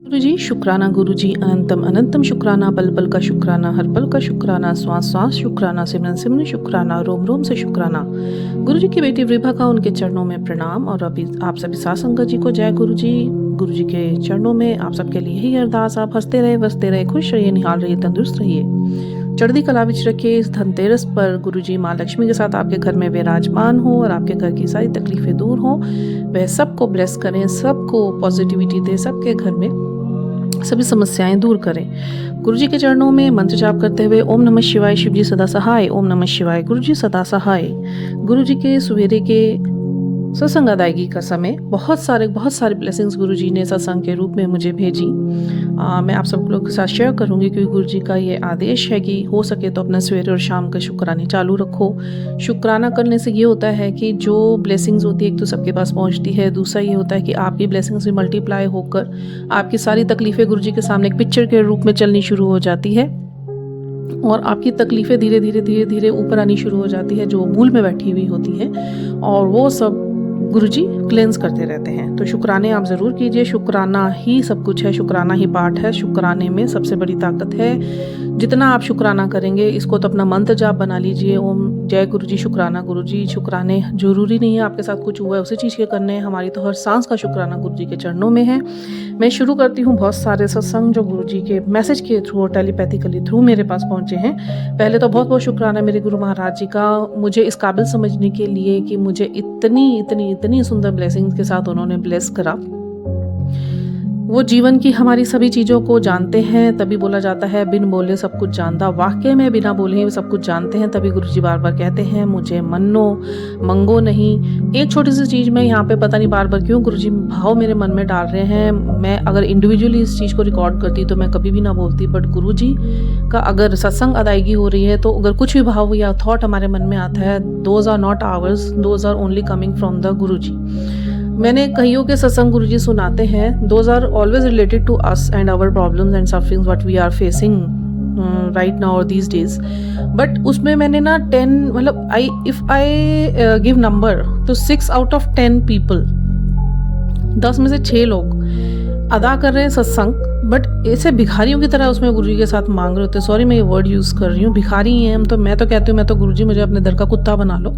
गुरुजी शुक्राना, गुरुजी अनंतम अनंतम शुक्राना, पल पल का शुक्राना, हर पल का शुक्राना, श्वास श्वास शुक्राना, सिमरन सिमरन शुक्राना, रोम रोम से शुक्राना। गुरुजी की बेटी विभा का उनके चरणों में प्रणाम और अभी आप सभी साथ संगत जी को जय गुरुजी। गुरुजी के चरणों में आप सबके लिए ही अरदास, आप हंसते रहे, बसते रहे, खुश रहिए, निहाल रहिए, तंदुरुस्त रहिए। चढ़ती कला विच रखे इस धनतेरस पर गुरुजी माँ लक्ष्मी के साथ आपके घर में विराजमान हो और आपके घर की सारी तकलीफें दूर हो। वह सबको ब्लेस करें, सबको पॉजिटिविटी दे, सबके घर में सभी समस्याएं दूर करें। गुरुजी के चरणों में मंत्र जाप करते हुए ओम नमः शिवाय, शिवजी सदा सहाय, ओम नमः शिवाय, गुरुजी सदा सहाय। गुरुजी के सवेरे के सत्संग अदायगी का समय बहुत सारे ब्लेसिंग्स गुरुजी ने सत्संग के रूप में मुझे भेजी। मैं आप सब लोग के साथ शेयर करूंगी क्योंकि गुरुजी का ये आदेश है कि हो सके तो अपना सवेरे और शाम का शुक्राने चालू रखो। शुक्राना करने से ये होता है कि जो ब्लेसिंग्स होती है एक तो सबके पास पहुंचती है, दूसरा ये होता है कि आपकी ब्लेसिंग्स भी मल्टीप्लाई होकर आपकी सारी तकलीफ़ें गुरुजी के सामने एक पिक्चर के रूप में चलनी शुरू हो जाती है और आपकी तकलीफ़ें धीरे धीरे ऊपर आनी शुरू हो जाती है जो मूल में बैठी हुई होती है और वो सब गुरुजी क्लेंस करते रहते हैं। तो शुक्राने आप ज़रूर कीजिए। शुक्राना ही सब कुछ है, शुक्राना ही पाठ है, शुक्राने में सबसे बड़ी ताकत है। जितना आप शुक्राना करेंगे, इसको तो अपना मंत्र जाप बना लीजिए, ओम जय गुरुजी शुक्राना। गुरुजी शुक्राने जरूरी नहीं है आपके साथ कुछ हुआ है उसी चीज़ के करने हैं, हमारी तो हर सांस का शुक्राना गुरुजी के चरणों में है। मैं शुरू करती हूँ बहुत सारे सत्संग जो गुरुजी के मैसेज के थ्रू और टेलीपैथिकली थ्रू मेरे पास पहुँचे हैं। पहले तो बहुत बहुत शुक्राना मेरे गुरु महाराज जी का, मुझे इस काबिल समझने के लिए कि मुझे इतनी सुंदर ब्लेसिंग्स के साथ उन्होंने ब्लेस करा। वो जीवन की हमारी सभी चीज़ों को जानते हैं, तभी बोला जाता है बिन बोले सब कुछ जानता। वाकई में बिना बोले ही सब कुछ जानते हैं, तभी गुरुजी बार बार कहते हैं मुझे मन्नो मंगो नहीं। एक छोटी सी चीज़ में यहाँ पे पता नहीं बार बार क्यों गुरुजी भाव मेरे मन में डाल रहे हैं। मैं अगर इंडिविजुअली इस चीज़ को रिकॉर्ड करती तो मैं कभी भी ना बोलती, बट गुरुजी का अगर सत्संग अदायगी हो रही है तो अगर कुछ भी भाव या थॉट हमारे मन में आता है, those are not ours, those are only coming from the guruji. मैंने कईयों के सत्संग गुरुजी सुनाते हैं, those are always related to us and our problems and sufferings what we are facing right now और दीज डेज। बट उसमें मैंने ना 10 मतलब इफ आई गिव नंबर तो 6 आउट ऑफ 10 पीपल, 10 में से 6 लोग अदा कर रहे हैं सत्संग, बट ऐसे भिखारियों की तरह उसमें गुरुजी के साथ मांग रहे होते। सॉरी मैं ये वर्ड यूज़ कर रही हूँ, भिखारी हैं हम तो। मैं तो कहती हूँ मैं तो गुरुजी मुझे अपने दर का कुत्ता बना लो।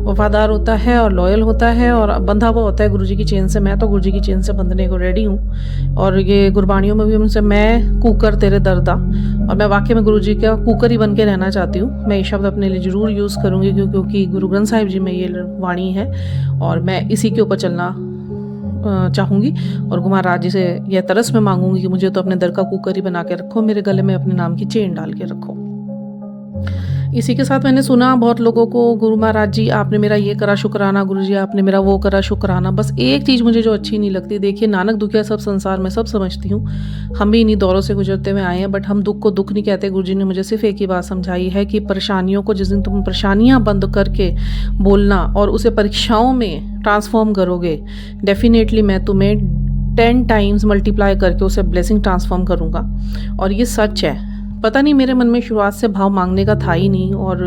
वफादार होता है और लॉयल होता है और बंधा हुआ होता है गुरुजी की चेन से। मैं तो गुरुजी की चेन से बंधने को रेडी हूँ। और ये गुरबाणियों में भी उनसे मैं कुकर तेरे दर्दा, और मैं वाकई में गुरुजी का कुकर ही बन के रहना चाहती हूँ। मैं ये शब्द अपने लिए ज़रूर यूज़ करूँगी क्योंकि गुरु ग्रंथ साहिब जी में ये वाणी है और मैं इसी के ऊपर चलना चाहूँगी। और गुरु महाराज जी से यह तरस में मांगूंगी कि मुझे तो अपने दर का कुकर ही बना के रखो, मेरे गले में अपने नाम की चेन डाल के रखो। इसी के साथ मैंने सुना बहुत लोगों को, गुरु महाराज जी आपने मेरा ये करा शुक्राना, गुरु जी आपने मेरा वो करा शुक्राना। बस एक चीज़ मुझे जो अच्छी नहीं लगती, देखिए नानक दुखिया सब संसार में, सब समझती हूँ, हम भी इन्हीं दौरों से गुजरते हुए आए हैं, बट हम दुख को दुख नहीं कहते। गुरु जी ने मुझे सिर्फ एक ही बात समझाई है कि परेशानियों को जिस दिन तुम परेशानियाँ बंद करके बोलना और उसे परीक्षाओं में ट्रांसफॉर्म करोगे, डेफिनेटली मैं तुम्हें 10 टाइम्स मल्टीप्लाई करके उसे ब्लेसिंग ट्रांसफॉर्म करूँगा। और ये सच है। पता नहीं मेरे मन में शुरुआत से भाव मांगने का था ही नहीं और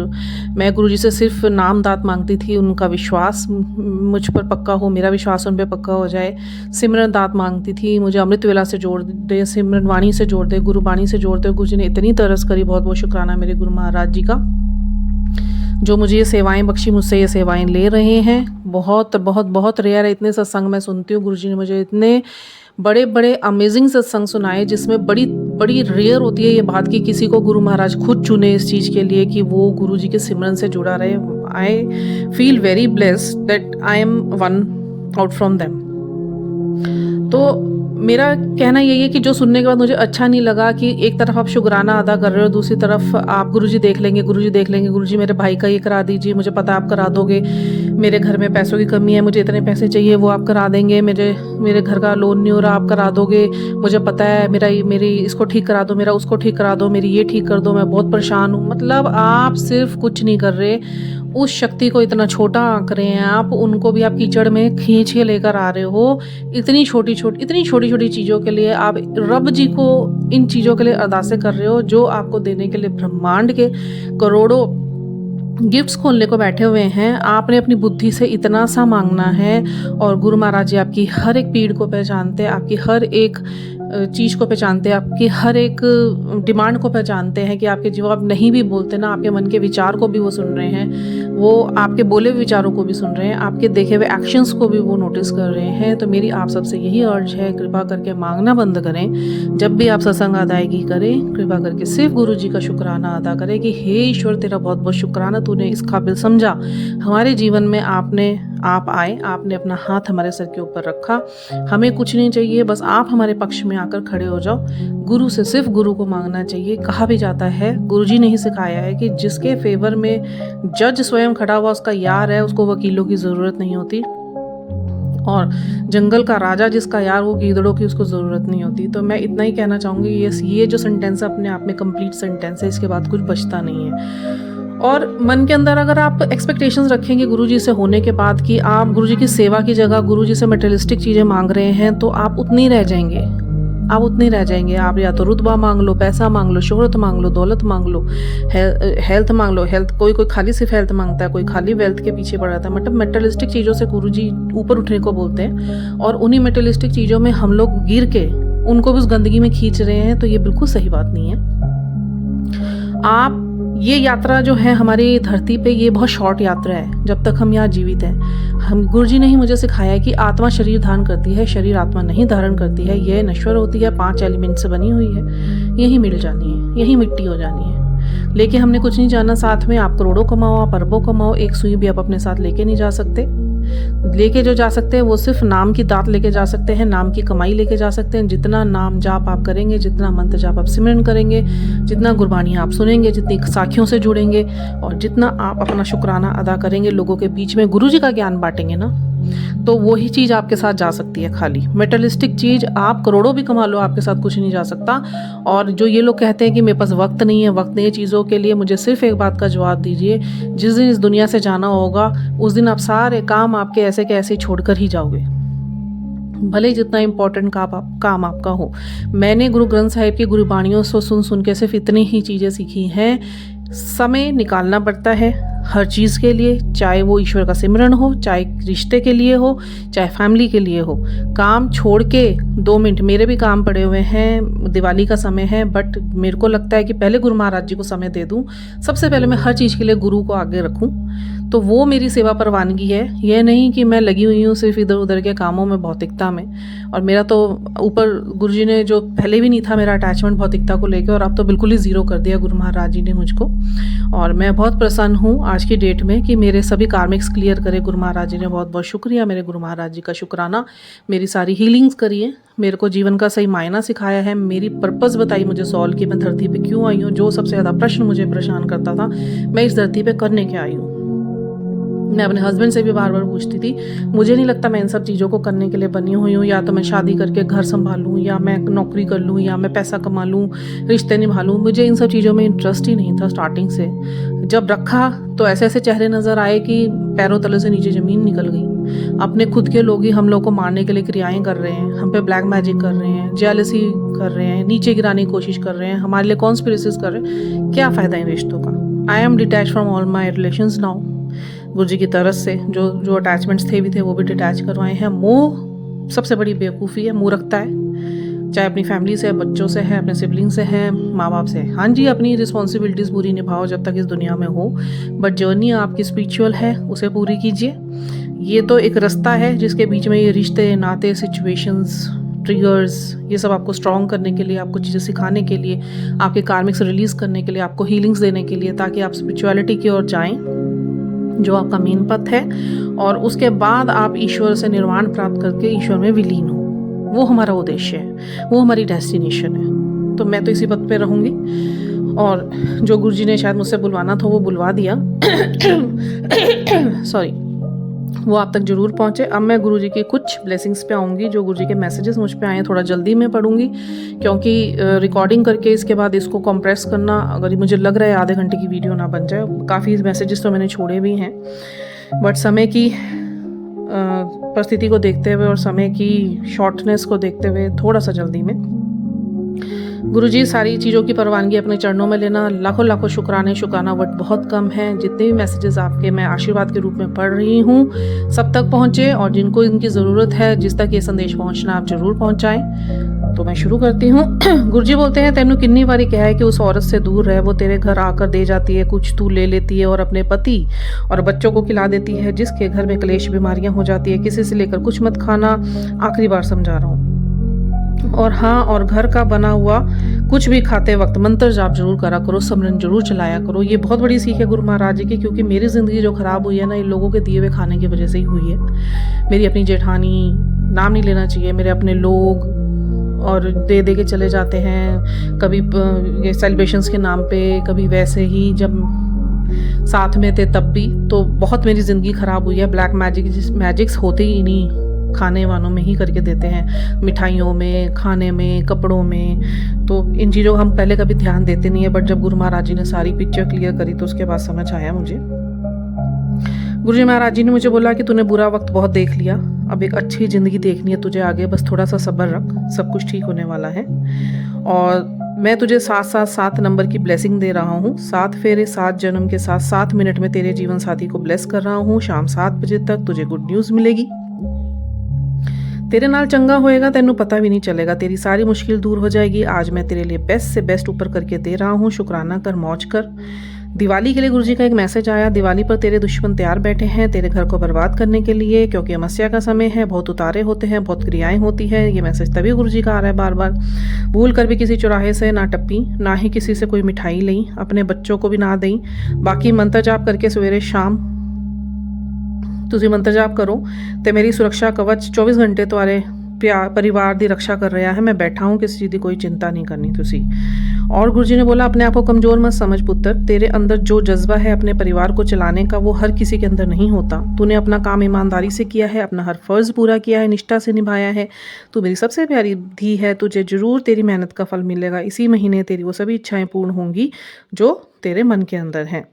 मैं गुरुजी से सिर्फ नाम दात मांगती थी, उनका विश्वास मुझ पर पक्का हो, मेरा विश्वास उन पर पक्का हो जाए। सिमरन दात मांगती थी, मुझे अमृत वेला से जोड़ दे, सिमरन वाणी से जोड़ दे, गुरुबाणी से जोड़ दे। गुरुजी ने इतनी तरस करी, बहुत बहुत शुक्राना मेरे गुरु महाराज जी का जो मुझे ये सेवाएं बख्शी, मुझसे ये सेवाएं ले रहे हैं। बहुत बहुत बहुत रेयर है, इतने सत्संग मैं सुनती हूँ। गुरुजी ने मुझे इतने बड़े बड़े अमेजिंग सत्संग सुनाए जिसमें बड़ी बड़ी रेयर होती है ये बात कि किसी को गुरु महाराज खुद चुने इस चीज़ के लिए कि वो गुरुजी के सिमरन से जुड़ा रहे। I feel very blessed that I am one out from them. तो मेरा कहना यही है कि जो सुनने के बाद मुझे अच्छा नहीं लगा कि एक तरफ आप शुक्राना अदा कर रहे हो, दूसरी तरफ आप गुरुजी देख लेंगे, गुरुजी देख लेंगे, गुरुजी मेरे भाई का ये करा दीजिए, मुझे पता आप करा दोगे, मेरे घर में पैसों की कमी है, मुझे इतने पैसे चाहिए, वो आप करा देंगे, मेरे घर का लोन नहीं हो रहा, आप करा दोगे, मुझे पता है मेरी इसको ठीक करा दो, मेरा उसको ठीक करा दो, मेरी ये ठीक कर दो, मैं बहुत परेशान हूँ। मतलब आप सिर्फ कुछ नहीं कर रहे, उस शक्ति को इतना छोटा आंक रहे हैं आप, उनको भी आप कीचड़ में खींच के लेकर आ रहे हो। इतनी छोटी छोटी चीज़ों के लिए आप रब जी को इन चीज़ों के लिए अरदासें कर रहे हो जो आपको देने के लिए ब्रह्मांड के करोड़ों गिफ्ट्स खोलने को बैठे हुए हैं। आपने अपनी बुद्धि से इतना सा मांगना है और गुरु महाराज जी आपकी हर एक पीड़ को पहचानते हैं, आपकी हर एक चीज़ को पहचानते हैं, आपकी हर एक डिमांड को पहचानते हैं कि आपके जो आप नहीं भी बोलते ना, आपके मन के विचार को भी वो सुन रहे हैं, वो आपके बोले हुए विचारों को भी सुन रहे हैं, आपके देखे हुए एक्शंस को भी वो नोटिस कर रहे हैं। तो मेरी आप सबसे यही अर्ज है, कृपा करके मांगना बंद करें। जब भी आप सत्संग अदायगी करें, कृपा करके सिर्फ गुरु जी का शुक्राना अदा करें कि हे ईश्वर, तेरा बहुत बहुत शुक्राना, तूने इस काबिल समझा, हमारे जीवन में आप आए, आपने अपना हाथ हमारे सर के ऊपर रखा। हमें कुछ नहीं चाहिए, बस आप हमारे पक्ष में आकर खड़े हो जाओ। गुरु से सिर्फ गुरु को मांगना चाहिए। कहा भी जाता है, गुरुजी ने ही सिखाया है कि जिसके फेवर में जज स्वयं खड़ा हुआ उसका यार है, उसको वकीलों की ज़रूरत नहीं होती। और जंगल का राजा जिसका यार, वो गीदड़ों की उसको ज़रूरत नहीं होती। तो मैं इतना ही कहना चाहूँगी, ये जो सेंटेंस है अपने आप में कंप्लीट सेंटेंस है, इसके बाद कुछ बचता नहीं है। और मन के अंदर अगर आप एक्सपेक्टेशंस रखेंगे गुरुजी से होने के बाद कि आप गुरुजी की सेवा की जगह गुरुजी से मटेरियलिस्टिक चीज़ें मांग रहे हैं, तो आप उतनी रह जाएंगे। आप या तो रुतबा मांग लो, पैसा मांग लो, शोहरत मांग लो, दौलत मांग लो, हेल्थ मांग लो। हेल्थ कोई खाली सिर्फ हेल्थ मांगता है, कोई खाली वेल्थ के पीछे पड़ जाता है। मतलब मेटेरियलिस्टिक चीज़ों से गुरुजी ऊपर उठने को बोलते हैं, और उन्हीं मेटेरियलिस्टिक चीज़ों में हम लोग गिर के उनको भी उस गंदगी में खींच रहे हैं। तो ये बिल्कुल सही बात नहीं है। ये यात्रा जो है हमारी धरती पे, ये बहुत शॉर्ट यात्रा है जब तक हम यहाँ जीवित हैं। हम गुरुजी ने ही मुझे सिखाया है कि आत्मा शरीर धारण करती है, शरीर आत्मा नहीं धारण करती है। यह नश्वर होती है, 5 एलिमेंट से बनी हुई है, यही मिल जानी है, यही मिट्टी हो जानी है। लेकिन हमने कुछ नहीं जाना साथ में। आप करोड़ों कमाओ, आप अरबों कमाओ, एक सुई भी आप अपने साथ लेके नहीं जा सकते। लेके जो जा सकते हैं वो सिर्फ नाम की दात लेके जा सकते हैं, नाम की कमाई लेके जा सकते हैं। जितना नाम जाप आप करेंगे, जितना मंत्र जाप आप सिमरन करेंगे, जितना गुरबानी आप सुनेंगे, जितनी साखियों से जुड़ेंगे, और जितना आप अपना शुक्राना अदा करेंगे, लोगों के बीच में गुरुजी का ज्ञान बांटेंगे ना, तो वही चीज़ आपके साथ जा सकती है। खाली मेटेरियलिस्टिक चीज़ आप करोड़ों भी कमा लो, आपके साथ कुछ नहीं जा सकता। और जो ये लोग कहते हैं कि मेरे पास वक्त नहीं है चीज़ों के लिए, मुझे सिर्फ एक बात का जवाब दीजिए, जिस दिन इस दुनिया से जाना होगा उस दिन आप सारे काम आपके ऐसे के ऐसे छोड़कर ही जाओगे, भले जितना इम्पोर्टेंट काम आपका हो। मैंने गुरु ग्रंथ साहिब की गुरुबाणियों से सुन के सिर्फ इतनी ही चीज़ें सीखी हैं। समय निकालना पड़ता है हर चीज़ के लिए, चाहे वो ईश्वर का सिमरन हो, चाहे रिश्ते के लिए हो, चाहे फैमिली के लिए हो। काम छोड़ के 2 मिनट, मेरे भी काम पड़े हुए हैं, दिवाली का समय है, बट मेरे को लगता है कि पहले गुरु महाराज जी को समय दे दूं। सबसे पहले मैं हर चीज़ के लिए गुरु को आगे रखूं, तो वो मेरी सेवा परवानगी है। यह नहीं कि मैं लगी हुई हूँ सिर्फ इधर उधर के कामों में, भौतिकता में। और मेरा तो ऊपर गुरुजी ने, जो पहले भी नहीं था मेरा अटैचमेंट भौतिकता को लेकर, और अब तो बिल्कुल ही ज़ीरो कर दिया गुरु महाराज जी ने मुझको। और मैं बहुत प्रसन्न हूँ आज की डेट में कि मेरे सभी कार्मिक्स क्लियर करे गुरु महाराज जी ने। बहुत बहुत शुक्रिया मेरे गुरु महाराज जी का, शुक्राना। मेरी सारी हीलिंग्स करिए, मेरे को जीवन का सही मायना सिखाया है, मेरी पर्पस बताई मुझे सॉल्व की मैं धरती पे क्यों आई हूँ। जो सबसे ज़्यादा प्रश्न मुझे परेशान करता था, मैं इस धरती पे करने क्या आई हूँ। मैं अपने हस्बैंड से भी बार बार पूछती थी, मुझे नहीं लगता मैं इन सब चीज़ों को करने के लिए बनी हुई हूँ। या तो मैं शादी करके घर संभालूँ, या मैं नौकरी कर लूँ, या मैं पैसा कमा लूँ, रिश्ते निभा लूँ। मुझे इन सब चीज़ों में इंटरेस्ट ही नहीं था स्टार्टिंग से। जब रखा तो ऐसे ऐसे चेहरे नज़र आए कि पैरों तले से नीचे ज़मीन निकल गई। अपने खुद के लोग ही हम लोग को मारने के लिए क्रियाएँ कर रहे हैं, हम पे ब्लैक मैजिक कर रहे हैं, जेलसी कर रहे हैं, नीचे गिराने की कोशिश कर रहे हैं, हमारे लिए कॉन्स्पिरेसीज कर रहे हैं। क्या फ़ायदा इन रिश्तों का। I am detach from all my relations now. गुरुजी की तरफ से जो अटैचमेंट्स थे भी थे वो भी डिटैच करवाए हैं। मोह सबसे बड़ी बेवकूफ़ी है, मुँह रखता है, चाहे अपनी फैमिली से है, बच्चों से है, अपने सिबलिंग से है, माँ बाप से। हाँ जी, अपनी रिस्पॉन्सिबिलिटीज़ पूरी निभाओ जब तक इस दुनिया में हो, बट जर्नी आपकी स्पिरिचुअल है, उसे पूरी कीजिए। ये तो एक रास्ता है जिसके बीच में ये रिश्ते, नाते, सिचुएशंस, ट्रिगर्स, ये सब आपको स्ट्रॉन्ग करने के लिए, आपको चीज़ें सिखाने के लिए, आपके कार्मिक्स रिलीज़ करने के लिए, आपको हीलिंग्स देने के लिए, ताकि आप स्पिरिचुअलिटी की ओर जाएँ, जो आपका मेन पथ है। और उसके बाद आप ईश्वर से निर्वाण प्राप्त करके ईश्वर में विलीन हो। वो हमारा उद्देश्य है, वो हमारी डेस्टिनेशन है। तो मैं तो इसी पथ पे रहूँगी, और जो गुरुजी ने शायद मुझसे बुलवाना था वो बुलवा दिया सॉरी, वो आप तक जरूर पहुँचे। अब मैं गुरुजी की कुछ ब्लेसिंग्स पे आऊँगी, जो गुरुजी के मैसेजेस मुझ पे आए हैं थोड़ा जल्दी मैं पढ़ूँगी, क्योंकि रिकॉर्डिंग करके इसके बाद इसको कंप्रेस करना, अगर मुझे लग रहा है आधे घंटे की वीडियो ना बन जाए। काफ़ी मैसेजेस तो मैंने छोड़े भी हैं, बट समय की परिस्थिति को देखते हुए और समय की शॉर्टनेस को देखते हुए थोड़ा सा जल्दी में गुरुजी सारी चीज़ों की परवानगी अपने चरणों में लेना, लाखों लाखों शुक्राने, शुक्राना वर्ड बहुत कम है। जितने भी मैसेजेस आपके मैं आशीर्वाद के रूप में पढ़ रही हूँ, सब तक पहुँचे और जिनको इनकी ज़रूरत है, जिस तक ये संदेश पहुँचना आप ज़रूर पहुँचाएँ। तो मैं शुरू करती हूँ। गुरुजी बोलते हैं, तेनू कितनी बारी कहा है कि उस औरत से दूर रह, वो तेरे घर आकर दे जाती है, कुछ तू ले लेती है और अपने पति और बच्चों को खिला देती है, जिसके घर में क्लेश बीमारियां हो जाती है। किसी से लेकर कुछ मत खाना, आखिरी बार समझा रहा हूँ। और हाँ, और घर का बना हुआ कुछ भी खाते वक्त मंत्र जाप जरूर करा करो, सिमरन जरूर चलाया करो। ये बहुत बड़ी सीख है गुरु महाराज जी की, क्योंकि मेरी ज़िंदगी जो ख़राब हुई है ना, इन लोगों के दिए हुए खाने की वजह से ही हुई है। मेरी अपनी जेठानी, नाम नहीं लेना चाहिए, मेरे अपने लोग और दे दे के चले जाते हैं, कभी ये सेलिब्रेशंस के नाम पे, कभी वैसे ही जब साथ में थे तब भी। तो बहुत मेरी ज़िंदगी ख़राब हुई है। ब्लैक मैजिक्स होते ही इन्हीं खाने वानों में ही करके देते हैं, मिठाइयों में, खाने में, कपड़ों में। तो इन चीज़ों का हम पहले कभी ध्यान देते नहीं है, बट जब गुरु महाराज जी ने सारी पिक्चर क्लियर करी तो उसके बाद समझ आया मुझे। गुरु जी महाराज जी ने मुझे बोला कि तूने बुरा वक्त बहुत देख लिया, अब एक अच्छी ज़िंदगी देखनी है तुझे आगे, बस थोड़ा सा सब्र रख, सब कुछ ठीक होने वाला है। और मैं तुझे 7 नंबर की ब्लेसिंग दे रहा हूँ। 7 फेरे 7 जन्म के साथ 7 मिनट में तेरे जीवन साथी को ब्लेस कर रहा हूँ। शाम 7 बजे तक तुझे गुड न्यूज़ मिलेगी, तेरे नाल चंगा होएगा, तेनू पता भी नहीं चलेगा, तेरी सारी मुश्किल दूर हो जाएगी। आज मैं तेरे लिए बेस्ट से बेस्ट ऊपर करके दे रहा हूँ, शुक्राना कर, मौज कर। दिवाली के लिए गुरुजी का एक मैसेज आया, दिवाली पर तेरे दुश्मन तैयार बैठे हैं तेरे घर को बर्बाद करने के लिए, क्योंकि अमावस्या का समय है, बहुत उतारे होते हैं, बहुत क्रियाएं होती है। ये मैसेज तभी गुरुजी का आ रहा है बार बार। भूल कर भी किसी चौराहे से ना टप्पी, ना ही किसी से कोई मिठाई ली, अपने बच्चों को भी ना दें। बाकी मंत्र जाप करके सवेरे शाम ਤੁਸੀਂ मंत्र जाप करो तो मेरी सुरक्षा कवच 24 घंटे तुम्हारे परिवार की रक्षा कर रहा है। मैं बैठा हूँ, किसी चीज़ की कोई चिंता नहीं करनी तुसी। और गुरुजी ने बोला, अपने आप को कमज़ोर मत समझ पुत्र, तेरे अंदर जो जज्बा है अपने परिवार को चलाने का, वो हर किसी के अंदर नहीं होता। तूने अपना काम ईमानदारी से किया है, अपना हर फ़र्ज़ पूरा किया है, निष्ठा से निभाया है। तू मेरी सबसे प्यारी धी है, तुझे ज़रूर तेरी मेहनत का फल मिलेगा। इसी महीने तेरी वो सभी इच्छाएँ पूर्ण होंगी जो तेरे मन के अंदर हैं।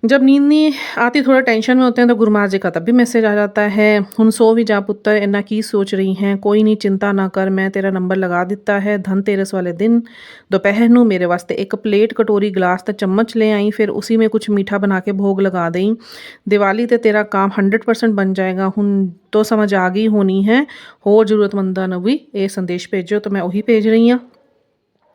जब नींद नहीं आती, थोड़ा टेंशन में होते हैं, तो गुरु महाराज जी का तब भी मैसेज आ जाता है, हुण सो भी जा पुत्र, इन्ना की सोच रही हैं, कोई नहीं, चिंता ना कर, मैं तेरा नंबर लगा दिता है। धनतेरस वाले दिन दोपहर नूं मेरे वास्ते एक प्लेट, कटोरी, गिलास ते चम्मच ले आई, फिर उसी में कुछ मीठा बना के भोग लगा दें। दिवाली ते तेरा काम 100% बन जाएगा। हुण तो समझ आ गई होनी है, होर जरूरतमंदां नूं भी ये संदेश भेजो। तो मैं वही भेज रही हाँ।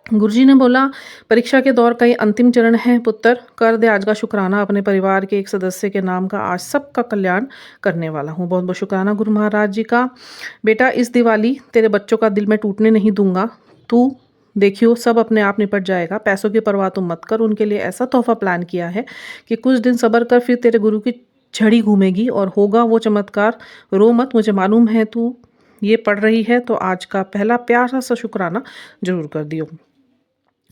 गुरुजी ने बोला, परीक्षा के दौर का ये अंतिम चरण है पुत्र, कर दे आज का शुक्राना, अपने परिवार के एक सदस्य के नाम का आज सबका कल्याण करने वाला हूँ। बहुत बहुत शुक्राना गुरु महाराज जी का। बेटा, इस दिवाली तेरे बच्चों का दिल मैं टूटने नहीं दूंगा, तू देखियो सब अपने आप निपट जाएगा। पैसों की परवाह तुम मत कर, उनके लिए ऐसा तोहफा प्लान किया है कि कुछ दिन सब्र कर, फिर तेरे गुरु की झड़ी घूमेगी और होगा वो चमत्कार। रो मत, मुझे मालूम है तू ये पढ़ रही है, तो आज का पहला प्यारा सा शुक्राना जरूर कर दियो।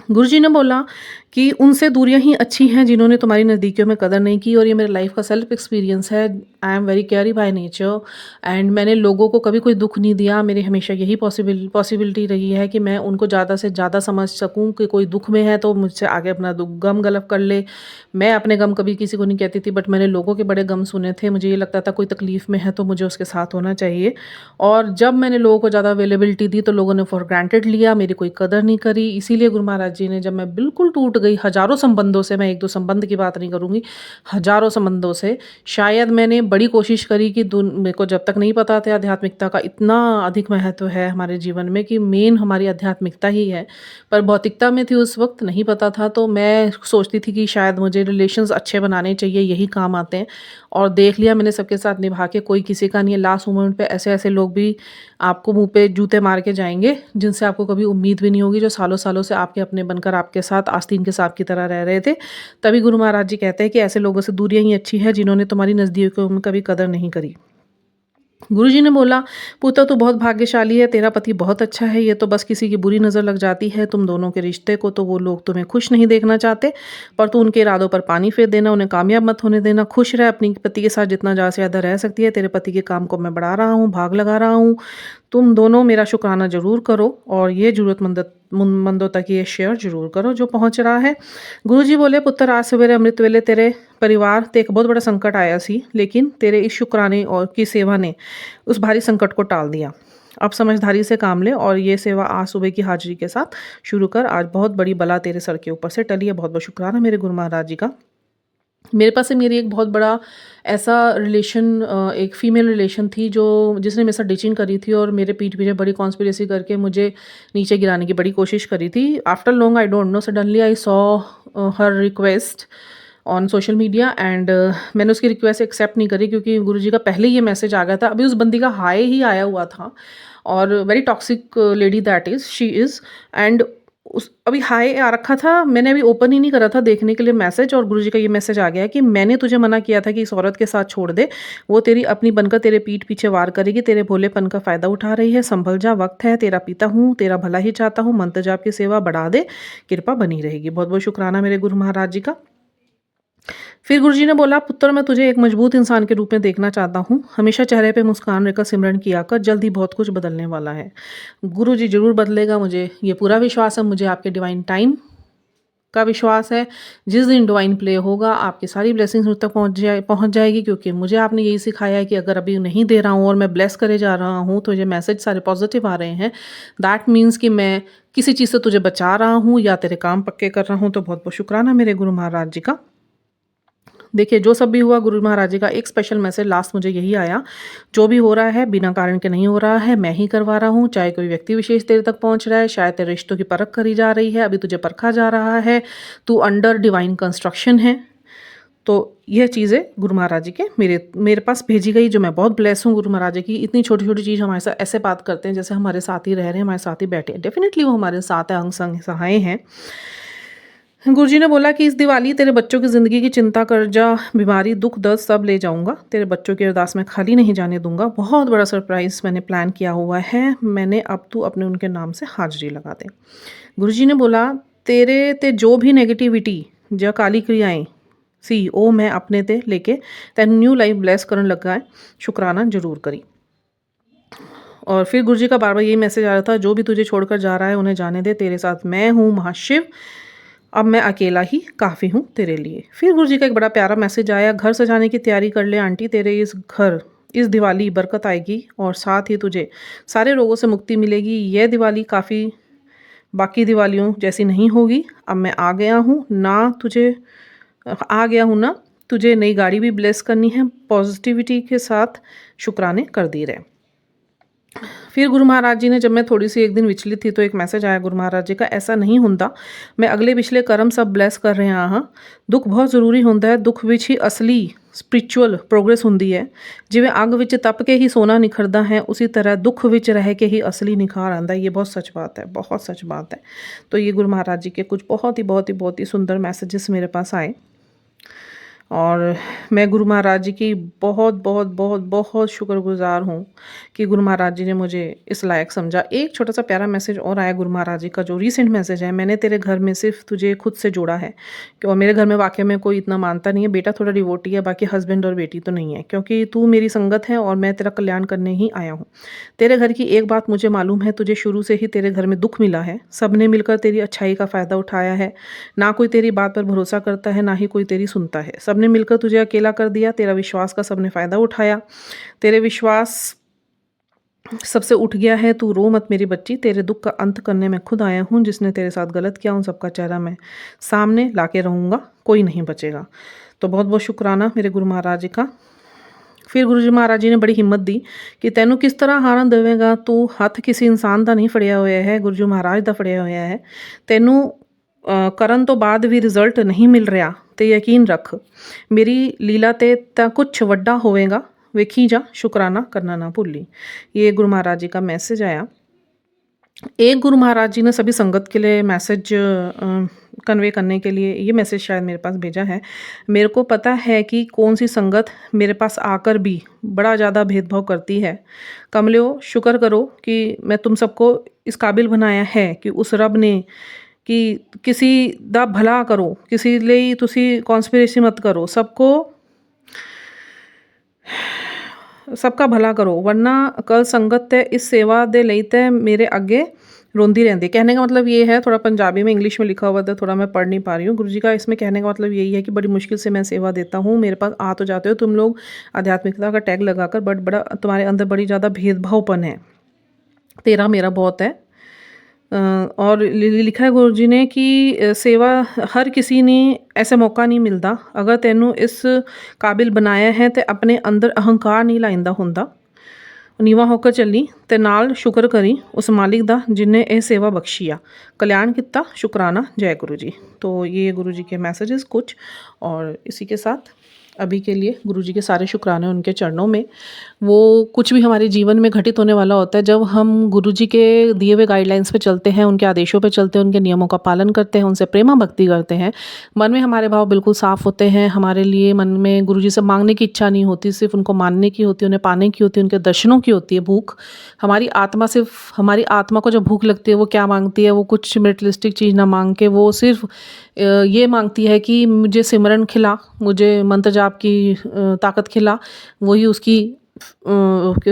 गुरुजी ने बोला कि उनसे दूरियां ही अच्छी हैं जिन्होंने तुम्हारी नज़दीकियों में कदर नहीं की, और ये मेरे लाइफ का सेल्फ एक्सपीरियंस है। I am very caring by nature and मैंने लोगों को कभी कोई दुख नहीं दिया। मेरी हमेशा यही पॉसिबिलिटी रही है कि मैं उनको ज़्यादा से ज़्यादा समझ सकूं, कि कोई दुख में है तो मुझसे आगे अपना दुख गम गलफ कर ले। मैं अपने गम कभी किसी को नहीं कहती थी, बट मैंने लोगों के बड़े गम सुने थे। मुझे ये लगता था कोई तकलीफ़ में है तो मुझे उसके साथ होना चाहिए, और जब मैंने लोगों को ज़्यादा अवेलेबिलिटी दी तो लोगों ने फॉर ग्रांटेड लिया, मेरी कोई कदर नहीं करी। इसीलिए गुरु महाराज जी ने, जब मैं बिल्कुल टूट गई हज़ारों संबंधों से, मैं एक दो संबंध की बात नहीं करूँगी, हज़ारों संबंधों से, शायद मैंने बड़ी कोशिश करी कि मेरे को जब तक नहीं पता था आध्यात्मिकता का इतना अधिक महत्व है हमारे जीवन में, कि मेन हमारी आध्यात्मिकता ही है, पर भौतिकता में थी उस वक्त, नहीं पता था। तो मैं सोचती थी कि शायद मुझे रिलेशंस अच्छे बनाने चाहिए, यही काम आते हैं, और देख लिया मैंने सबके साथ निभा के, कोई किसी का नहीं है। लास्ट मोमेंट पे ऐसे ऐसे लोग भी आपको मुंह पे जूते मार के जाएंगे, जिनसे आपको कभी उम्मीद भी नहीं होगी, जो सालों सालों से आपके अपने बनकर आपके साथ आस्तीन के सांप की तरह रह रहे थे। तभी गुरु महाराज जी कहते हैं कि ऐसे लोगों से दूरियां ही अच्छी है जिन्होंने तुम्हारी नज़दीकियों में कभी कदर नहीं करी। गुरुजी ने बोला, पुत्र तू बहुत भाग्यशाली है, तेरा पति बहुत अच्छा है, ये तो बस किसी की बुरी नज़र लग जाती है तुम दोनों के रिश्ते को, तो वो लोग तुम्हें खुश नहीं देखना चाहते, पर तू उनके इरादों पर पानी फेर देना, उन्हें कामयाब मत होने देना। खुश रह, अपनी पति के साथ जितना ज़्यादा से ज़्यादा रह सकती है। तेरे पति के काम को मैं बढ़ा रहा हूँ, भाग लगा रहा हूँ, तुम दोनों मेरा शुक्राना ज़रूर करो, और ये ज़रूरतमंदों तक ये शेयर ज़रूर करो जो पहुँच रहा है। गुरुजी बोले, पुत्र आज सवेरे अमृत वेले तेरे परिवार ते एक बहुत बड़ा संकट आया सी, लेकिन तेरे इस शुक्राने और की सेवा ने उस भारी संकट को टाल दिया। अब समझदारी से काम ले और ये सेवा आज सुबह की हाजिरी के साथ शुरू कर। आज बहुत बड़ी बला तेरे सर के ऊपर से टली है। बहुत बहुत शुक्राना मेरे गुरु महाराज जी का। मेरे पास से मेरी एक बहुत बड़ा ऐसा रिलेशन एक फ़ीमेल रिलेशन थी जो जिसने मेरे साथ डिचिंग करी थी और मेरे पीठ पीछे बड़ी कॉन्स्पिरेसी करके मुझे नीचे गिराने की बड़ी कोशिश करी थी। After long I don't know suddenly I saw her request on social media and मैंने उसकी रिक्वेस्ट एक्सेप्ट नहीं करी क्योंकि गुरुजी का पहले ही ये मैसेज आ गया था। अभी उस बंदी का हाय ही आया हुआ था और very toxic lady that is she is and उस अभी हाय आ रखा था। मैंने अभी ओपन ही नहीं करा था देखने के लिए मैसेज और गुरुजी का ये मैसेज आ गया कि मैंने तुझे मना किया था कि इस औरत के साथ छोड़ दे, वो तेरी अपनी बनकर तेरे पीठ पीछे वार करेगी, तेरे भोलेपन का फ़ायदा उठा रही है, संभल जा, वक्त है, तेरा पिता हूँ, तेरा भला ही चाहता हूँ, मंत्र जाप की सेवा बढ़ा दे, कृपा बनी रहेगी। बहुत बहुत शुक्राना मेरे गुरु महाराज जी का। फिर गुरुजी ने बोला, पुत्र मैं तुझे एक मजबूत इंसान के रूप में देखना चाहता हूँ, हमेशा चेहरे पे मुस्कान रहकर सिमरन किया कर, जल्द ही बहुत कुछ बदलने वाला है। गुरुजी ज़रूर बदलेगा, मुझे ये पूरा विश्वास है। मुझे आपके डिवाइन टाइम का विश्वास है। जिस दिन डिवाइन प्ले होगा आपकी सारी ब्लेसिंग्स मुझ तक पहुँच जाएगी क्योंकि मुझे आपने यही सिखाया है कि अगर अभी नहीं दे रहा हूँ और मैं ब्लेस करे जा रहा हूँ तो ये मैसेज सारे पॉजिटिव आ रहे हैं। दैट मीन्स कि मैं किसी चीज़ से तुझे बचा रहा हूँ या तेरे काम पक्के कर रहा हूँ। तो बहुत बहुत शुक्राना मेरे गुरु महाराज जी का। देखिए जो सब भी हुआ, गुरु महाराज जी का एक स्पेशल मैसेज लास्ट मुझे यही आया, जो भी हो रहा है बिना कारण के नहीं हो रहा है, मैं ही करवा रहा हूँ। चाहे कोई व्यक्ति विशेष तेरे तक पहुँच रहा है, शायद तेरे रिश्तों की परख करी जा रही है, अभी तुझे परखा जा रहा है, तू अंडर डिवाइन कंस्ट्रक्शन है। तो यह चीज़ें गुरु महाराज जी के मेरे पास भेजी गई, जो मैं बहुत ब्लेस हूँ। गुरु महाराज जी की इतनी छोटी छोटी चीज़ हमारे साथ ऐसे बात करते हैं जैसे हमारे साथ ही रह रहे हैं, हमारे साथ ही बैठे हैं। डेफिनेटली वो हमारे साथ है, अंग संग सहाय हैं। गुरुजी ने बोला कि इस दिवाली तेरे बच्चों की ज़िंदगी की चिंता, कर्जा, बीमारी, दुख दर्द सब ले जाऊंगा, तेरे बच्चों की अरदास में खाली नहीं जाने दूंगा। बहुत बड़ा सरप्राइज़ मैंने प्लान किया हुआ है, मैंने अब तू अपने उनके नाम से हाजिरी लगा दे। गुरुजी ने बोला, तेरे ते जो भी नेगेटिविटी या काली क्रियाएं सी ओ मैं अपने ते लेके तैन न्यू लाइफ ब्लेस करन लगा है, शुक्राना जरूर करी। और फिर गुरुजी का बार बार यही मैसेज आ रहा था, जो भी तुझे छोड़कर जा रहा है उन्हें जाने दे, तेरे साथ मैं हूँ महाशिव, अब मैं अकेला ही काफ़ी हूँ तेरे लिए। फिर गुरुजी का एक बड़ा प्यारा मैसेज आया, घर सजाने की तैयारी कर ले आंटी, तेरे इस घर इस दिवाली बरकत आएगी और साथ ही तुझे सारे रोगों से मुक्ति मिलेगी। यह दिवाली काफ़ी बाकी दिवालियों जैसी नहीं होगी। अब मैं आ गया हूँ ना तुझे नई गाड़ी भी ब्लेस करनी है। पॉजिटिविटी के साथ शुक्राने कर दी रहे। फिर गुरु महाराज जी ने, जब मैं थोड़ी सी एक दिन विचलित थी तो एक मैसेज आया गुरु महाराज जी का, ऐसा नहीं ਹੁੰਦਾ, मैं अगले पिछले कर्म सब ब्लैस कर रहा हाँ। दुख बहुत ਜ਼ਰੂਰੀ ਹੁੰਦਾ ਹੈ, ਦੁੱਖ ਵਿੱਚ ਹੀ ਅਸਲੀ स्पिरिचुअल प्रोग्रेस ਹੁੰਦੀ ਹੈ। ਜਿਵੇਂ ਅੱਗ ਵਿੱਚ ਤਪ ਕੇ ਹੀ सोना निखरता है, उसी तरह दुख ਵਿੱਚ रह के ही असली निखार आता है। ये बहुत सच बात है, बहुत सच बात है। तो ये गुरु महाराज जी के कुछ बहुत ही सुंदर मैसेजेस मेरे पास आए और मैं गुरु महाराज जी की बहुत शुक्रगुजार हूँ कि गुरु महाराज जी ने मुझे इस लायक समझा। एक छोटा सा प्यारा मैसेज और आया गुरु महाराज जी का, जो रीसेंट मैसेज है, मैंने तेरे घर में सिर्फ तुझे खुद से जोड़ा है और मेरे घर में वाकई में कोई इतना मानता नहीं है। बेटा थोड़ा डिवोटी है, बाकी हस्बैंड और बेटी तो नहीं है, क्योंकि तू मेरी संगत है और मैं तेरा कल्याण करने ही आया हूँ। तेरे घर की एक बात मुझे मालूम है, तुझे शुरू से ही तेरे घर में दुख मिला है, सबने मिलकर तेरी अच्छाई का फ़ायदा उठाया है। ना कोई तेरी बात पर भरोसा करता है, ना ही कोई तेरी सुनता है। सबने मिलकर तुझे अकेला कर दिया, तेरा विश्वास का सबने फ़ायदा उठाया, तेरे विश्वास सबसे उठ गया है। तू रो मत मेरी बच्ची, तेरे दुख का अंत करने मैं खुद आया हूँ। जिसने तेरे साथ गलत किया उन सबका चेहरा मैं सामने ला के रहूँगा, कोई नहीं बचेगा। तो बहुत बहुत शुक्राना मेरे गुरु महाराज जी का। फिर गुरु जी महाराज जी ने बड़ी हिम्मत दी कि तैनू किस तरह हारन देवेगा, तू हੱਥ किसी इंसान का नहीं फड़िया होया है, गुरु जी महाराज का फड़िया होया है। तैनू ਕਰਨ ਤੋਂ ਬਾਅਦ ਵੀ ਰਿਜ਼ਲਟ ਨਹੀਂ ਮਿਲ ਰਿਹਾ ਤੇ ਯਕੀਨ ਰੱਖ, ਮੇਰੀ लीला ते ਤਾਂ कुछ ਵੱਡਾ ਹੋਵੇਗਾ, ਵੇਖੀ जा, शुक्राना करना ना भूली। ये गुरु महाराज जी का मैसेज आया। एक गुरु महाराज जी ने सभी संगत के लिए मैसेज कन्वे करने के लिए ये मैसेज शायद मेरे पास भेजा है। मेरे को पता है कि कौन सी संगत मेरे पास आकर भी बड़ा ज़्यादा भेदभाव करती है। कमलियो, शुक्र करो कि मैं तुम सबको इस काबिल बनाया है कि उस रब ने कि किसी दा भला करो, किसी ਲਈ ਤੁਸੀਂ कॉन्स्पिरेसी मत करो, सबका भला करो, वरना कल संगत ते इस सेवा दे ਲਈ ते मेरे अगे रोंदी रहती। कहने का मतलब ये है, थोड़ा पंजाबी में इंग्लिश में लिखा हुआ था, थोड़ा मैं पढ़ नहीं पा रही हूँ। गुरु जी का इसमें कहने का मतलब यही है कि बड़ी मुश्किल से मैं सेवा देता हूँ, मेरे पास आ तो जाते हो तुम लोग आध्यात्मिकता का टैग लगाकर, बट बड़ा तुम्हारे अंदर बड़ी ज़्यादा भेदभावपन है। तेरा मेरा बहुत है। और लिखा है गुरु जी ने कि सेवा हर किसी ने ऐसा मौका नहीं मिलता। अगर तेनू इस काबिल बनाया है तो अपने अंदर अहंकार नहीं लाइंदा हुंदा। नीवा होकर चली ते नाल शुक्र करी उस मालिक दा जिन्हें ये सेवा बख्शी आ, कल्याण किता, शुक्राना, जय गुरु जी। तो ये गुरु जी के मैसेजेस कुछ, और इसी के साथ अभी के लिए गुरु जी के सारे शुक्राने उनके चरणों में। वो कुछ भी हमारे जीवन में घटित होने वाला होता है जब हम गुरु जी के दिए हुए गाइडलाइंस पे चलते हैं, उनके आदेशों पे चलते हैं, उनके नियमों का पालन करते हैं, उनसे प्रेमा भक्ति करते हैं। मन में हमारे भाव बिल्कुल साफ़ होते हैं। हमारे लिए मन में गुरु जी से मांगने की इच्छा नहीं होती, सिर्फ उनको मानने की होती है, उन्हें पाने की होती है, उनके दर्शनों की होती है भूख। हमारी आत्मा सिर्फ, हमारी आत्मा को जब भूख लगती है वो क्या मांगती है? वो कुछ मेटेरियलिस्टिक चीज़ ना मांग के वो सिर्फ ये मांगती है कि मुझे सिमरन खिला, मुझे मंत्र जाप की ताकत खिला। वही उसकी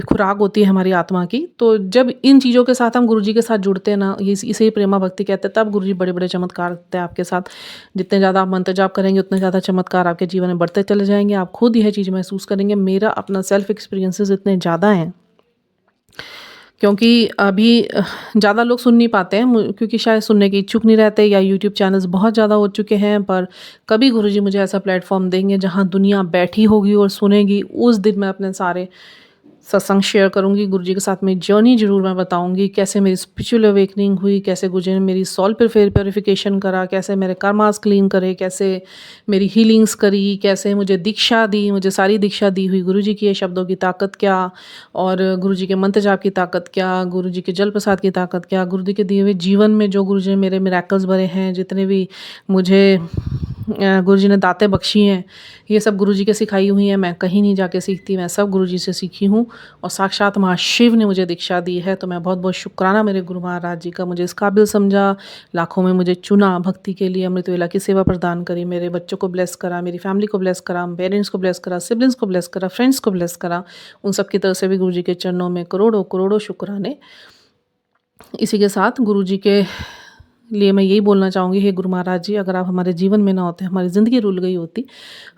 खुराक होती है हमारी आत्मा की। तो जब इन चीज़ों के साथ हम गुरु जी के साथ जुड़ते हैं ना, ये इसे ही प्रेमा भक्ति कहते हैं, तब गुरु जी बड़े बड़े चमत्कार करते हैं आपके साथ। जितने ज़्यादा आप मंत्र जाप करेंगे उतने ज़्यादा चमत्कार आपके जीवन में बढ़ते चले जाएंगे। आप खुद यह चीज़ महसूस करेंगे। मेरा अपना सेल्फ एक्सपीरियंसेस इतने ज़्यादा हैं, क्योंकि अभी ज़्यादा लोग सुन नहीं पाते हैं क्योंकि शायद सुनने के इच्छुक नहीं रहते, या यूट्यूब चैनल्स बहुत ज़्यादा हो चुके हैं। पर कभी गुरुजी मुझे ऐसा प्लेटफॉर्म देंगे जहाँ दुनिया बैठी होगी और सुनेगी, उस दिन मैं अपने सारे सत्संग शेयर करूँगी। गुरुजी के साथ मेरी जर्नी ज़रूर मैं बताऊँगी, कैसे मेरी स्पिरिचुअल अवेकनिंग हुई, कैसे गुरुजी ने मेरी सॉल प्योरिफिकेशन करा, कैसे मेरे कर्मास क्लीन करे, कैसे मेरी हीलिंग्स करी, कैसे मुझे दीक्षा दी, मुझे सारी दीक्षा दी हुई गुरुजी की ये शब्दों की ताकत क्या, और गुरुजी के मंत्र जाप की ताकत क्या, गुरुजी के जल प्रसाद की ताकत क्या, गुरुजी के दिए हुए जीवन में जो गुरुजी ने मेरे मिरेकल्स भरे हैं, जितने भी मुझे गुरुजी ने दातें बख्शी हैं, ये सब गुरुजी के सिखाई हुई हैं। मैं कहीं नहीं जाके सीखती, मैं सब गुरुजी से सीखी हूँ। और साक्षात महाशिव ने मुझे दीक्षा दी है। तो मैं बहुत बहुत शुक्राना मेरे गुरु महाराज जी का, मुझे इस काबिल समझा, लाखों में मुझे चुना भक्ति के लिए, अमृत वेला की सेवा प्रदान करी, मेरे बच्चों को ब्लेस करा, मेरी फैमिली को ब्लेस करा, पेरेंट्स को ब्लेस करा, सिबलिंग्स को ब्लेस करा, फ्रेंड्स को ब्लेस करा। उन सब की तरफ से भी गुरुजी के चरणों में करोड़ों करोड़ों शुक्राने। इसी के साथ गुरुजी के लिए मैं यही बोलना चाहूँगी, हे गुरु महाराज जी, अगर आप हमारे जीवन में ना होते, हमारी ज़िंदगी रुल गई होती,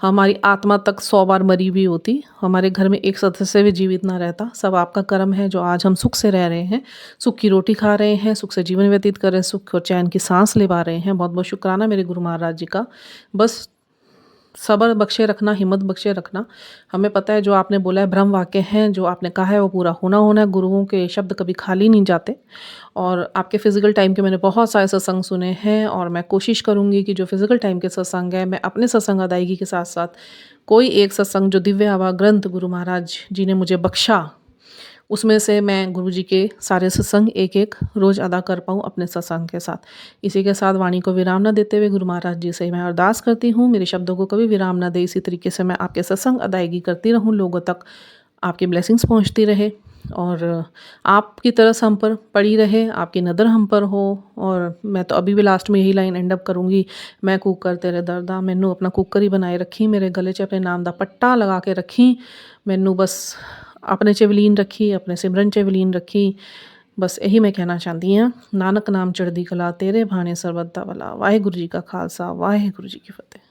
हमारी आत्मा तक 100 बार मरी भी होती, हमारे घर में एक सदस्य भी जीवित ना रहता। सब आपका कर्म है जो आज हम सुख से रह रहे हैं, सुख की रोटी खा रहे हैं, सुख से जीवन व्यतीत कर रहे हैं, सुख और चैन की सांस ले पा रहे हैं। बहुत बहुत शुक्राना मेरे गुरु महाराज जी का। बस सब्र बख्शे रखना, हिम्मत बख्शे रखना। हमें पता है जो आपने बोला है ब्रह्म वाक्य हैं, जो आपने कहा है वो पूरा होना होना है। गुरुओं के शब्द कभी खाली नहीं जाते। और आपके फ़िज़िकल टाइम के मैंने बहुत सारे सत्संग सुने हैं, और मैं कोशिश करूँगी कि जो फ़िज़िकल टाइम के सत्संग हैं, मैं अपने सत्संग अदायगी के साथ साथ कोई एक सत्संग जो दिव्य आभा ग्रंथ गुरु महाराज जी ने मुझे बख्शा, उसमें से मैं गुरुजी के सारे सत्संग एक एक रोज़ अदा कर पाऊँ अपने सत्संग के साथ। इसी के साथ वाणी को विराम न देते हुए गुरु महाराज जी से मैं अरदास करती हूँ, मेरे शब्दों को कभी विराम न दे। इसी तरीके से मैं आपके सत्संग अदायगी करती रहूँ, लोगों तक आपकी ब्लेसिंग्स पहुँचती रहे, और आपकी तरस हम पर पड़ी रहे, आपकी नज़र हम पर हो। और मैं तो अभी भी लास्ट में यही लाइन एंड अप करूँगी, मैं कूकर तेरे दर्दा, मैनू अपना कुकर ही बनाए रखी, मेरे गले 'ਚ अपने नाम दा पट्टा लगा के रखी, मैनू बस अपने 'ਚ विलीन रखी, अपने सिमरन 'ਚ विलीन रखी। बस यही मैं कहना चाहती हाँ। नानक नाम चढ़दी कला, तेरे भाने सरबत दा भला। वाहिगुरू जी का खालसा, वाहिगुरू जी की फतेह।